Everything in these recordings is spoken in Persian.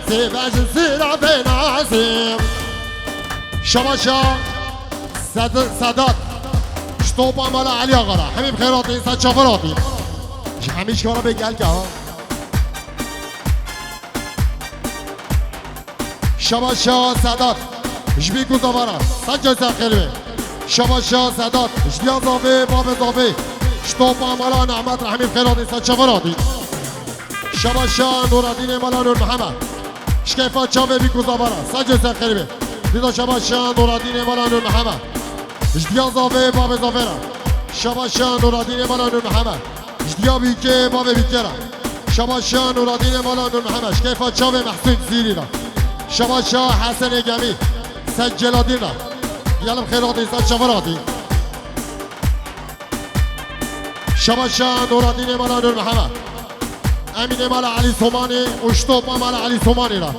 سيباش سيرا بنازم شباشا سادات شطوبا مالا علي آغرا همین خیرات اینسان چافراتی همیش کارا بگل که ها شباشا سادات جبی گزاورا سجا ساخلوه شباشا سادات جدیا زاوه باب زاوه شطوبا مالا نعمت همین خیرات اینسان چافراتی شباشا نورالدین مالا نور محمد شکیفا چاوه بی گزاورا سجا ساخلوه دیدا شباشا نورالدین مالا نور محمد جدیا زاوه باب زاوه شباشا نورالدین مالا نور محمد جدیا بیکه باب بیکه شباشا نورالدین مالا نور محمد شکیفا چاوه محسون زیری را شباشا حسن گمی سجلادین را یالم خیرات اینسان چافراتی شباشا نورالدین مالا نور محمد امین مالا علی سومانی اشتوب مالا علی سومانی را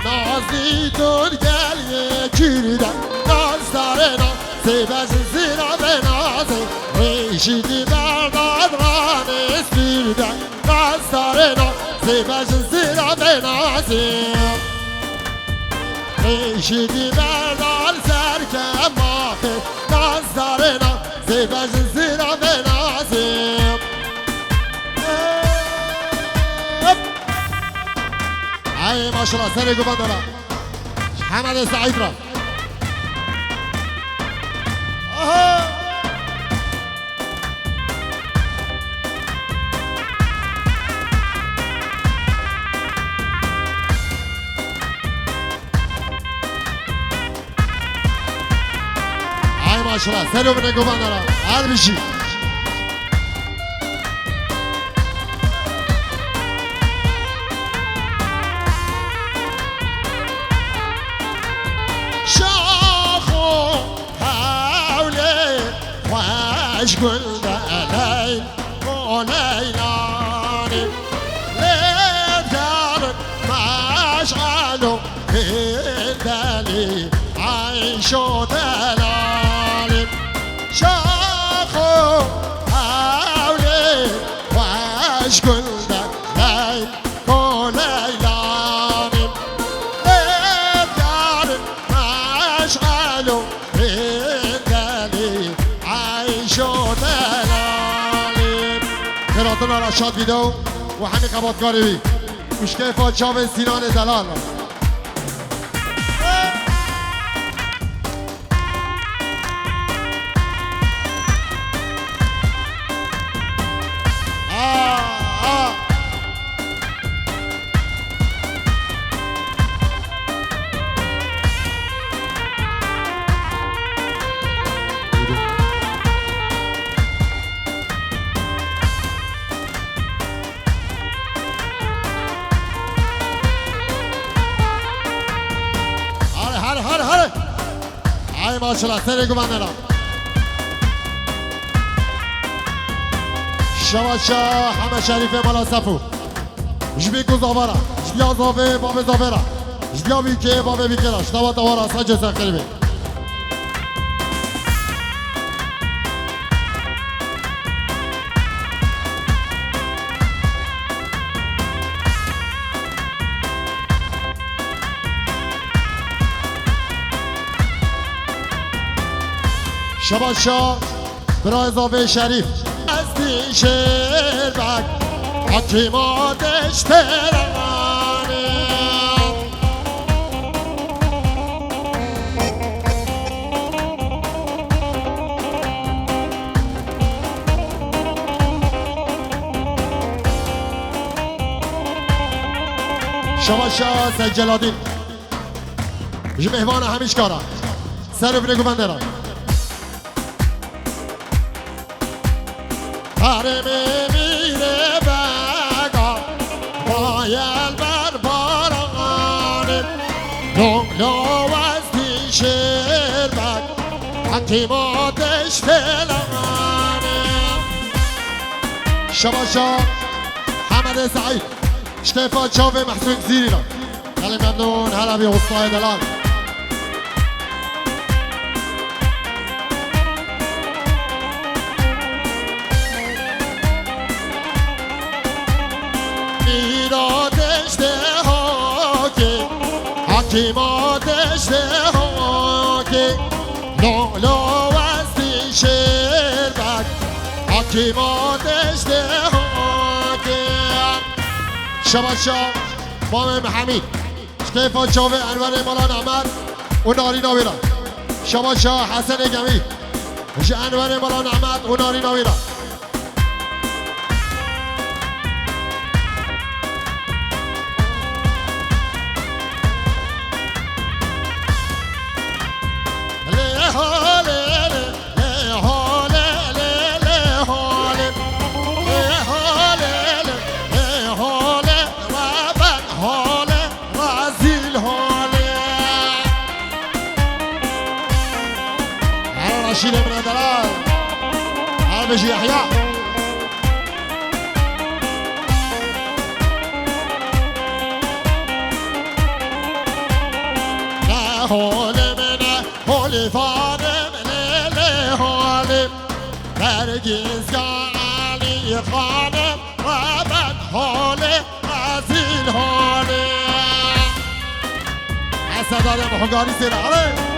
نازی دور گل یکیردن ناز دارنا سیبش زیرا به نازه ریشیدی برداد ران اسمیردن ناز دارنا سیبش زیرا به نازه ریشیدی بردار سرکم ماخه ناز دارنا سیبش زیرا به نازه ای ماشاءالله سر گوبان دارم حمد سعید را ای ماشاءالله سر گوبان دارم هر بیشی اشقل دليل وليلاني ليدار مشغلو الدليل عيشو دلالي شاخو حولي واشقل دليل وليلاني ليدار مشغلو خیراتون را شاد ویدو و همین قباطکاری بی مشکل فاچاو سینان زلال ای ماشاءالله سر گوبان را شباشا همه شریف مالا صفو جبی گزاورا جدیا زاوه باب زاوه را جدیا بیکه باب بیکه را شتاوات آوارا سجه سخیلی شباشا برای زاوه شریف از دیشر بک حکیماتش ترمانه شباشا سجلادین مهمان همیش کارا سر بینگو بندران هرمی میره بگا بایل بر بارانم نونگلو از دیشر بگ حکیماتش فلانم شباشا حمد سعید شکیفا چاوه محسون زیری را خیلی ممنون هلا بی غصای دلال حکی ما دشته ها که لالا وستی شربت حکی ما دشته ها که شباشا مام حمید شکیفا چاوه انور مالان احمد و ناری ناویرا شباشا حسن گمی انور مالان احمد و ناری ناویرا رشيد من الدلال عربي يحيى لا هولي من هولي فاضم ليلي هولي نرجس علي خانم غابت هولي غزيل هولي حسد هذا محقاري سير علي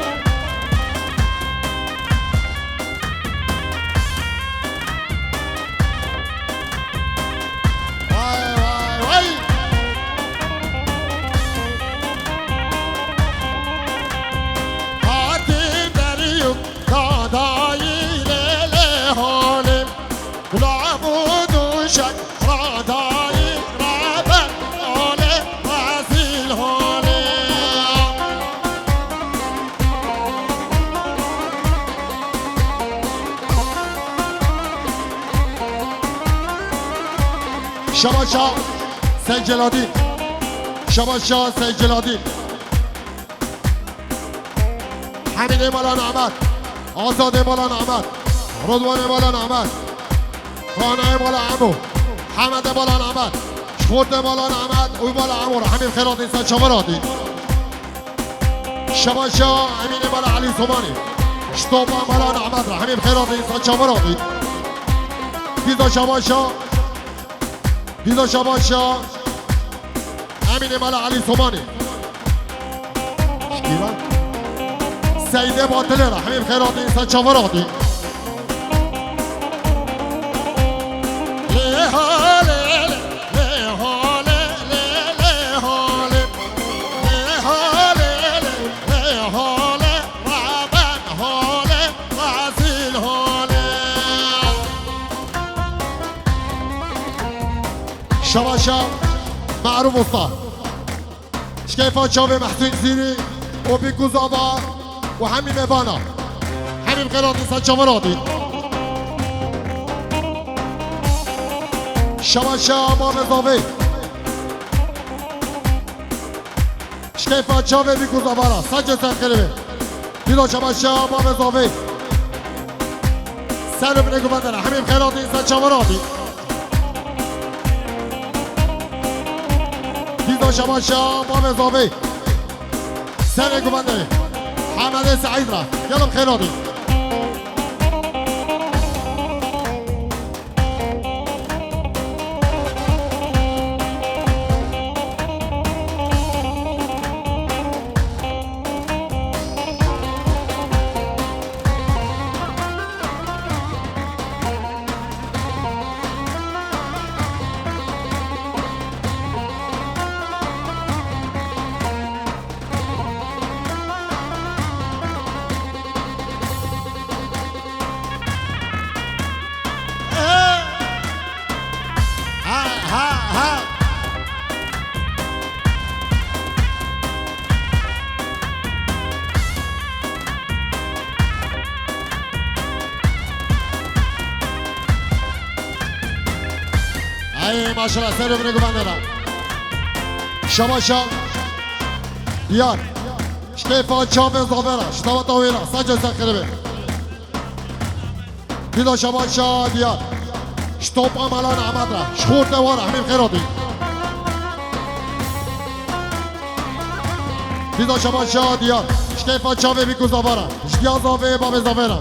شباشا سید جلادی شباشا سید جلادی حمید مالان احمد آزاد مالان احمد رضوان مالان احمد خانه مالان عمو حمد مالان احمد شخورد مالان احمد اوی مالان عمو حمید خیرات انسان شمارادی شباشا امین مالان علی سومانی شتوبا مالان احمد حمید خیرات انسان شمارادی دیزا شباشا دیزا شباشا امین مال علی سومانی شکیبا سیده باطله را همین خیراتی انسان چاوراتی لی حاله لی حاله لی حاله لی حاله لی حاله رابن حاله غزیل حاله شباشا معروف استاد شکیفا چاوه محسن زیری و بیکوز آبا و همین موانا همین قرار انسان چاورادی شباشا امام زاوه شکیفا چاوه بیکوز آبا را سنج سنخیره دیدو شباشا امام زاوه سر بنگو بندره همین قرار انسان چاورادی دیزا شباشا مام زاوه سر گوانده حمد سعید را یادم خیرادی ای ماشاءالله سر بنگو بندرم شباشا دیار شکیفا چاوه زاوره شتاوه تاویره سنجا سنخیره دیدا شباشا دیار شتوب عملان احمد را شخور دواره همین خیراتی دیدا شباشا دیار شکیفا چاوه بیکو زاوره شدیا زاوه باب زاوره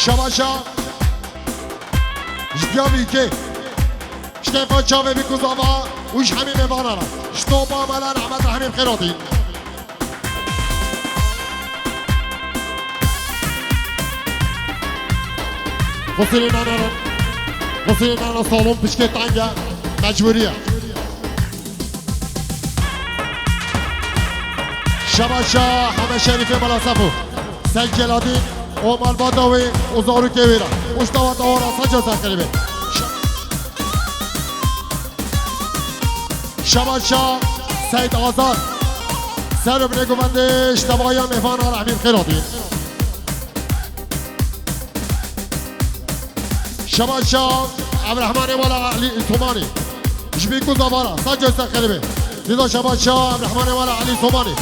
شباشا جديابي كي شتيفان شافي بكوزافا وش حميم بانانا شتوبا ملان احمد حميم خيراتي وصلنا انا صالون بشكيت عنجا مجبورية شباشا حمد شريفي ملا صفو سجلادي ومال بادوي وزارو كبيرة مشتوى دوارا سجل تقريبا شباشا سيد آزاد سر ابن گوونده اشتباهی مهمان رحمین خیراتی شباشا عبدالرحمن والا علی تومانی جبیکو زوارا سجل تقريبا دیدا شباشا عبدالرحمن والا علی تومانی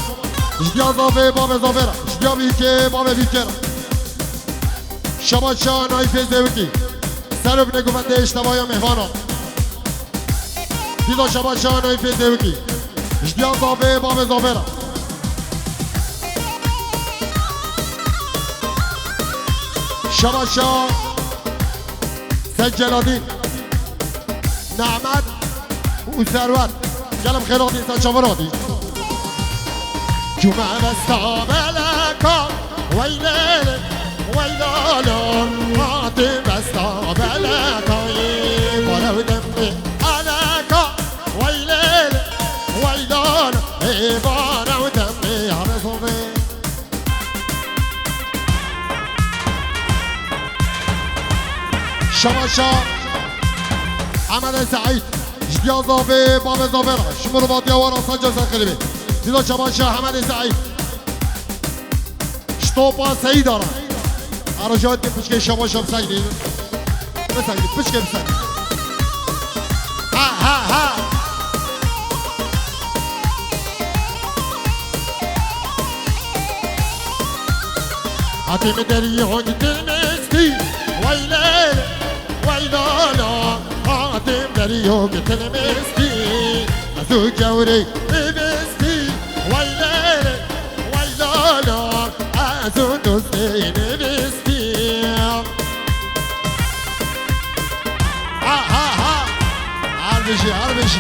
جدیا زاوه باب زاوه جدیا بیکه باب بیکه شباشا نایف زوکی سر ابن گوونده اشتباهی مهمان دیدا شباشا نایف زوکی جدیا زاوه باب زاوه شباشا سجلادی نعمت و ثروت قلم خیرات انسان شورادی جمعه بستابلکا ویلیل ویلالون هاتی بستابلکایی بارو دمی علکا ویلیل ویلال ای بارو دمی عرصوی شماشا عمل سعيد جديا زافي باب زافيرا شمر باديا ورا سجل سقلبي ديدا شماشا عمل سعيد شطوبا سعيد ارا ارجعت بشكي شماشا بسعيد بسعيد بشكي بسعيد ها ها ها هاتي مدري هون تلمستي ويلي ويلالا هاتم دريو قتل مستي أزو جوري بستي ويلي ويلالا أزو دوستي بستي ها ها ها عربشي عربشي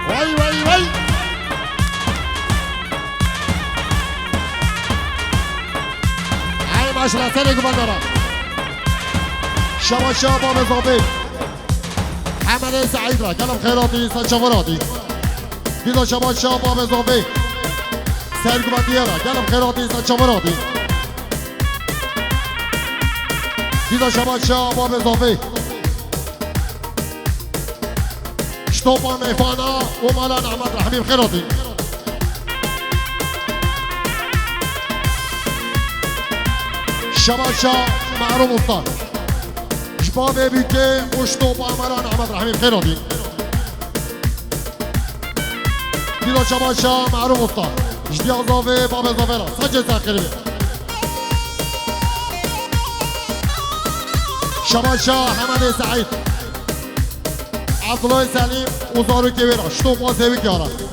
وي وي وي هاي 10 سنة قبل شباشا باب زابي حمد سعيد را قلم خيراتي سجوراتي ديدا شباشا باب زابي سيد قبطي را قلم خيراتي سجوراتي ديدا شباشا باب زابي شطوبا ميفانا ومالان احمد رحمين خيراتي شباشا معروف مفتار شباب بیکه مشتوب عمران احمد رحمین خیرادی دیدا شباشا معروف استاد جدی اضافه باب اضافه را سجل تاخیری شباشا حمد سعید عبدالله سلیم وزارو کبیره شتوب و زیوی کیاره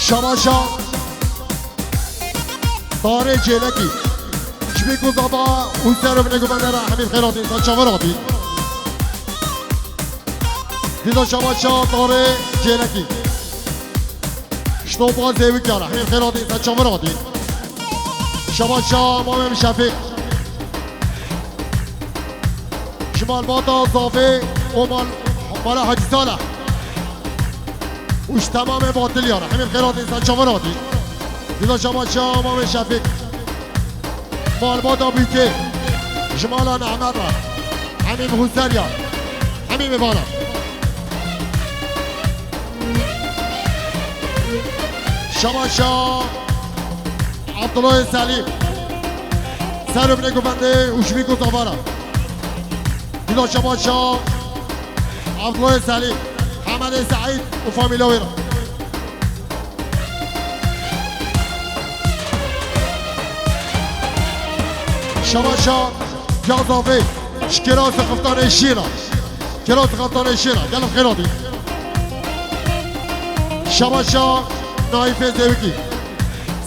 شباشا داره جلکی شبیکو زبا اون سر ابن گوونده را همین خیراتی انسان شورادی دیدا شباشا داره جلکی شتوبا زیوی کاره همین خیراتی انسان شورادی شباشا مامم شفیق شمال بادا زافه و مال حاجی ساله وش تمام باطل يارا همین خیرات انسان شورادی دیدا شباشا مام شفیق مال بادا بیکه جمالان احمد را همین حسریا همین میبانا شباشا عبدالله سلیم سر ابن گوونده وشبیکو زوارا دیدا شباشا عبدالله سلیم حمد سعید و فامیلا ویرا شباشا جازافه شکراس خفتان شیرا كلاس غلطان الشيرة قلب خيراتي شباشا نايف زوكي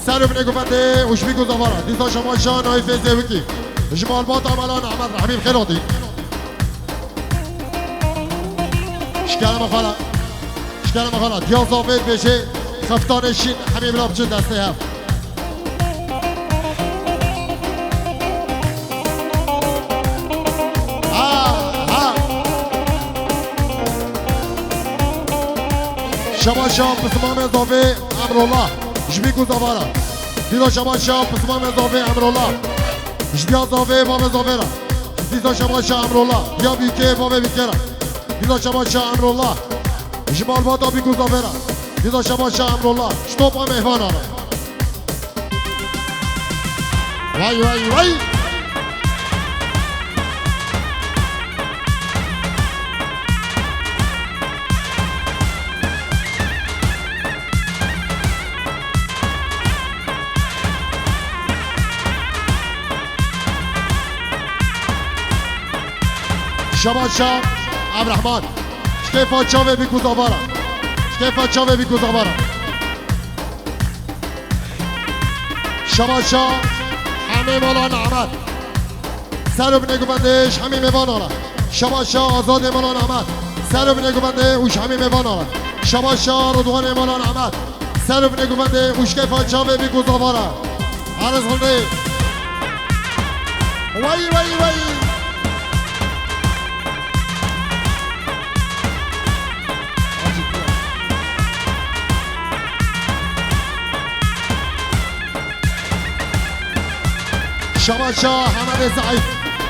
سالو بن قفنده وش بيقول زفارة ديسا شباشا نايف زوكي جمال باطا ملان احمد حبيب خيراتي شكرا مخالا شكرا مخالا ديال زافيد بيشي خفتان الشين حبيب لابجن دستيها شباشا بسمام اضافه امر الله جبيكو زفارة ديدا شباشا بسمام اضافه امر الله جديا اضافه باب اضافه ديدا شباشا امر الله ديا بيكي باب بيكرا ديدا شباشا امر الله جمال بادا بيكو زفارة ديدا شباشا امر الله شطوبا مهوانا واي واي واي شباشا عبد الرحمن شكيفا تشافي بيكو زفارة شكيفا تشافي بيكو زفارة شباشا حميم مالان احمد سالو بن قفندش حميم مالان شباشا آزاد مالان احمد سالو بن قفنده وش حميم مالان شباشا رضوان مالان احمد سالو بن قفنده وش كيفا تشافي بيكو زفارة عرض خلدي وي وي وي شباشا حمد سعيد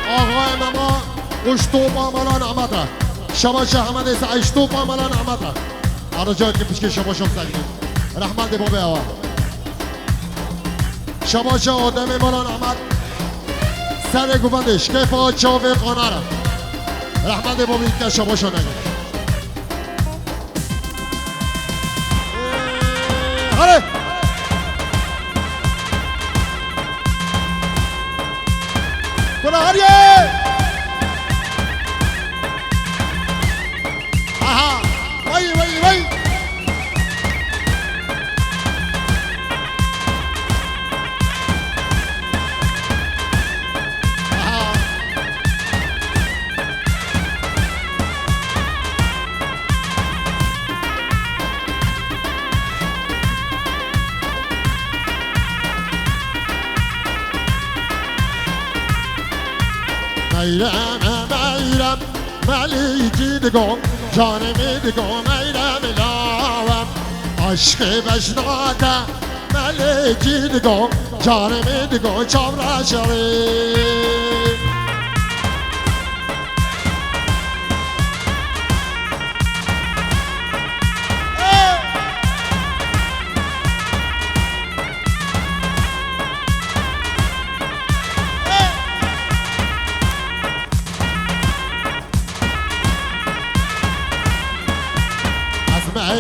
آقای ماما اشتوبا مالان احمد شباشا حمد سعيد اشتوبا مالان احمد ارجاء که پیشکش شباشا سعید رحمت بابه آوا شباشا آدم مالان احمد سر گوندش کیفا چاوه قانره رحمت بابه که شباشا نگه هره Con Ariel. Ajá. Vay, vay, vay. Ajá. میرم میرم ملیکی دگم جانمی دگم میرم لاوم عشق بشناده ملیکی دگم جانمی دگم چابرا شریم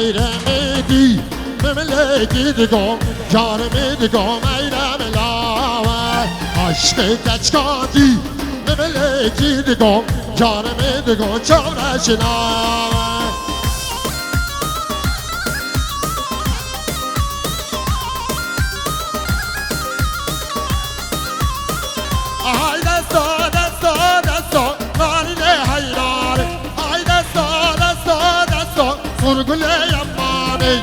میرمیدی مملکی دگم جانمی دگم میرم لاوه عشق کچکاتی مملکی دگم جانمی دگم چابرا شناوه آهای دستا دستا دستا نانی ده حیران آهای دستا دستا دستا سرگل یمانی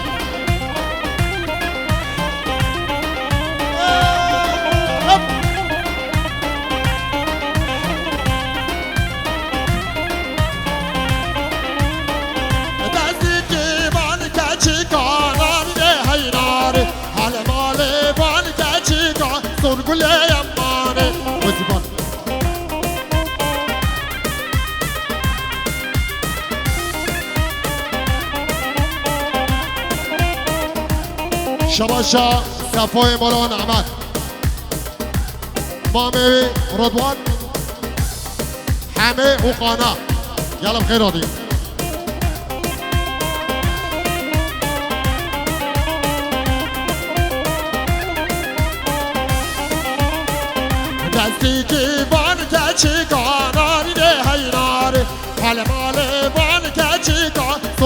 دستی که بان کچی کانان ده حیران حال مال بان کچی کان سرگل یمانی وزیبان شباشا صفای مالان احمد مامي رضوان حمي وقناة يلا بخير راضي دستی که بان کچی کاناری ده حیراری حال مال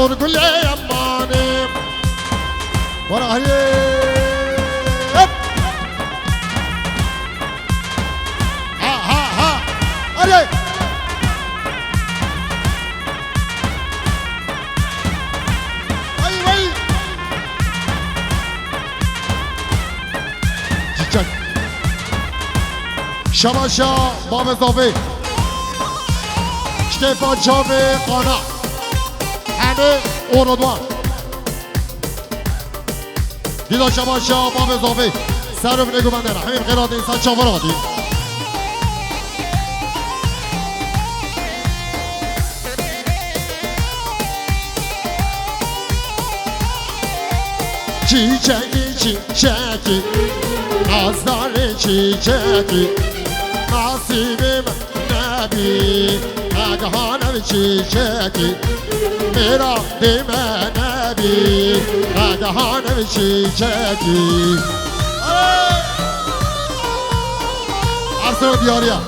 نور كل يماني ورا هيب ها أري وي جيجك شباشا باب زافي شتيفان شافي قناع همه اوردوان دیدا شباشا باب زافي سرف نگو بندر همین خیرات انسان چاورادی çiçeki nazları çiçeki nasibim nebi agahanım çiçeki mera deme nebi agahanım çiçeki Arsenal diyarıya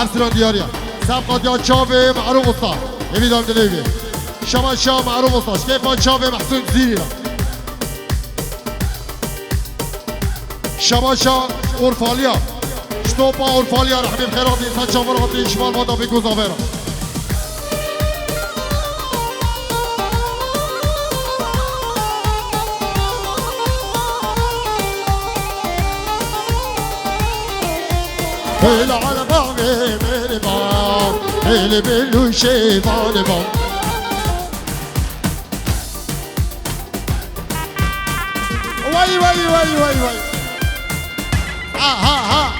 Arsenal diyarıya Sabqat ya çavi معروف usta evi dam devi şamaşa معروف usta şkefan çavi محسون زیری شباشا اورفالیا شتوپا اورفالیا رحمیم خیرات انسان چاورات شمال بادا بگو زاورا هل على باغي ميري بام هل بلو شيطان بام وي وي وي وي وي ها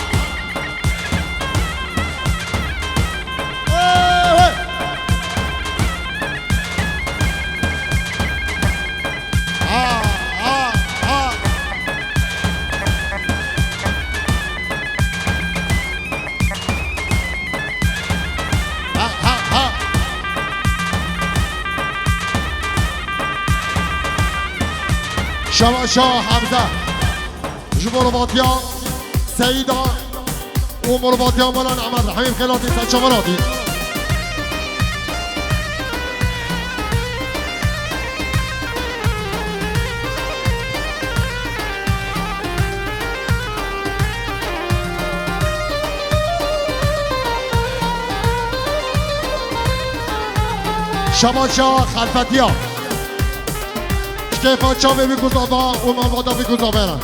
شباشا حمزه جمهورباتيان سيدة ومرباطيان مولانا نعمت رحميم خيلاتي ساتشمراتي شباشا خلفتيان شكيفا شافي بيكوزابا ومامادا بيكوزابا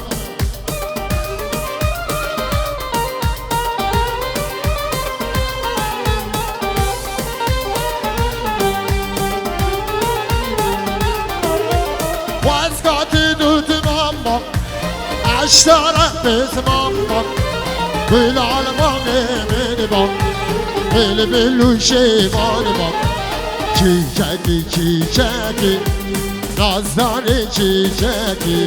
اشترى بزمامك كل عالمك من بام اللي بلو شيبان بام چیچکی نازداری چیچکی